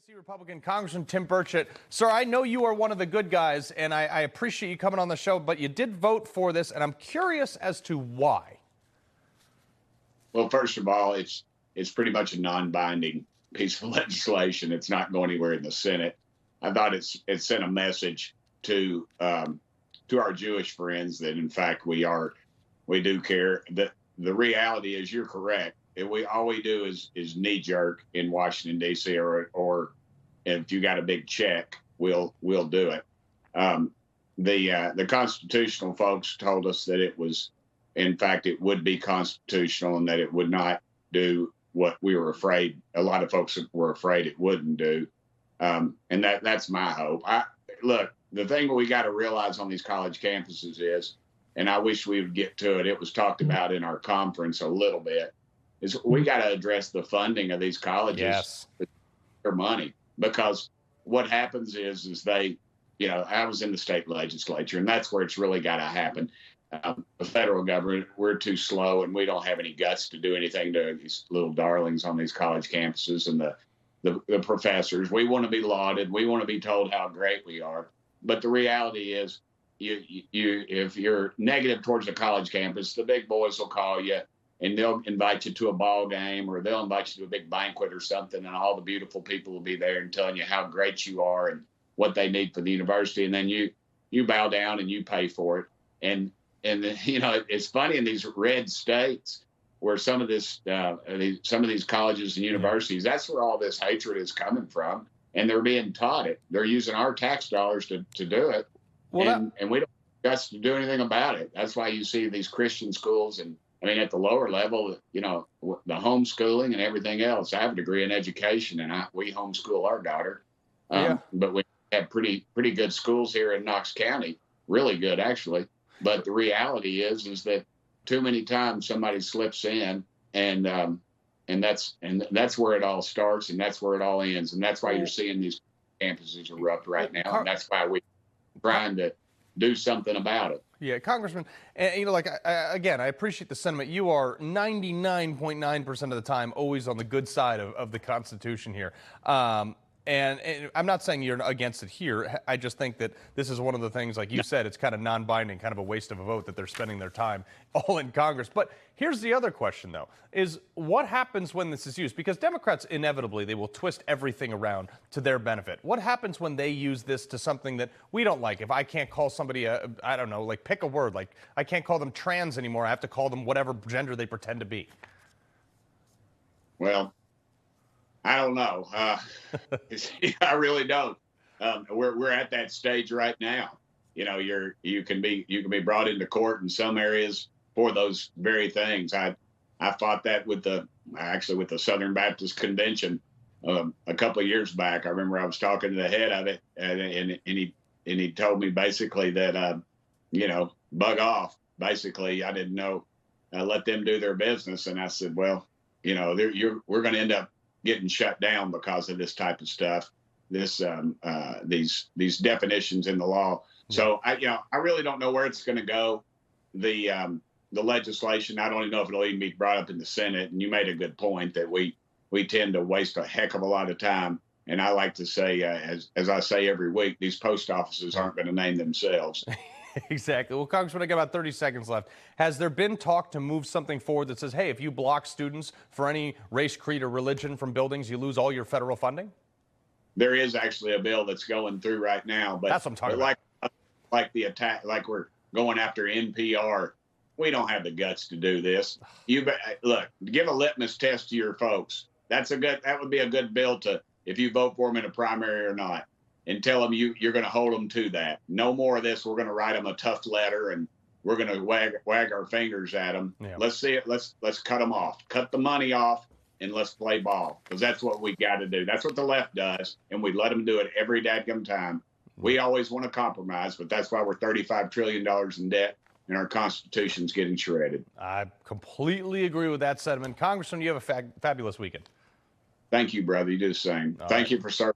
Tennessee Republican Congressman Tim Burchett. Sir, I know you are one of the good guys, and I appreciate you coming on the show, but you did vote for this, and I'm curious as to why. Well, first of all, it's pretty much a non-binding piece of legislation. It's not going anywhere in the Senate. I thought it sent a message to our Jewish friends that, in fact, we do care. The reality is, you're correct. All we do is knee jerk in Washington D.C. or if you got a big check, we'll do it. The constitutional folks told us that it was, in fact, it would be constitutional and that it would not do what we were afraid. A lot of folks were afraid it wouldn't do, and that's my hope. Look, the thing we got to realize on these college campuses is, and I wish we would get to it. It was talked about in our conference a little bit. Is we got to address the funding of these colleges. Yes. With their money, because what happens is they, I was in the state legislature, and that's where it's really got to happen. The federal government, we're too slow, and we don't have any guts to do anything to these little darlings on these college campuses and the professors. We want to be lauded. We want to be told how great we are. But the reality is, if you're negative towards a college campus, the big boys will call you, and they'll invite you to a ball game, or they'll invite you to a big banquet or something, and all the beautiful people will be there and telling you how great you are and what they need for the university, and then you bow down and you pay for it. And it's funny, in these red states where some of these colleges and universities, that's where all this hatred is coming from, and they're being taught it. They're using our tax dollars to do it, and we don't have guts to do anything about it. That's why you see these Christian schools, and at the lower level, the homeschooling and everything else. I have a degree in education, and we homeschool our daughter. But we have pretty good schools here in Knox County, really good actually. But the reality is that too many times somebody slips in, and that's where it all starts, and that's where it all ends, and that's why you're seeing these campuses erupt right now, and that's why we're trying to do something about it. Yeah, Congressman, again, I appreciate the sentiment. You are 99.9% of the time always on the good side of the Constitution here. And I'm not saying you're against it here. I just think that this is one of the things, like you said, it's kind of non-binding, kind of a waste of a vote that they're spending their time all in Congress. But here's the other question, though, is what happens when this is used? Because Democrats, inevitably, they will twist everything around to their benefit. What happens when they use this to something that we don't like? If I can't call somebody, I don't know, like pick a word, like I can't call them trans anymore. I have to call them whatever gender they pretend to be. Well, I don't know. I really don't. We're at that stage right now. You can be brought into court in some areas for those very things. I fought that with the Southern Baptist Convention a couple of years back. I remember I was talking to the head of it, and he told me basically that bug off. Basically, I didn't know. Let them do their business, and I said, well, we're going to end up getting shut down because of this type of stuff, these definitions in the law. So I really don't know where it's going to go. The legislation, I don't even know if it'll even be brought up in the Senate. And you made a good point that we tend to waste a heck of a lot of time. And I like to say, as I say every week, these post offices aren't going to name themselves. Exactly. Well, Congressman, I got about 30 seconds left. Has there been talk to move something forward that says, hey, if you block students for any race, creed, or religion from buildings, you lose all your federal funding? There is actually a bill that's going through right now. But that's what I'm talking about. Like the attack, like we're going after NPR. We don't have the guts to do this. Look, give a litmus test to your folks. That would be a good bill to, if you vote for them in a primary or not. And tell them you're going to hold them to that. No more of this. We're going to write them a tough letter, and we're going to wag our fingers at them. Yeah. Let's see it. Let's cut them off. Cut the money off, and let's play ball, because that's what we got to do. That's what the left does, and we let them do it every dadgum time. We always want to compromise, but that's why we're $35 trillion in debt, and our Constitution's getting shredded. I completely agree with that sentiment. Congressman, you have a fabulous weekend. Thank you, brother. You do the same. Thank you for serving.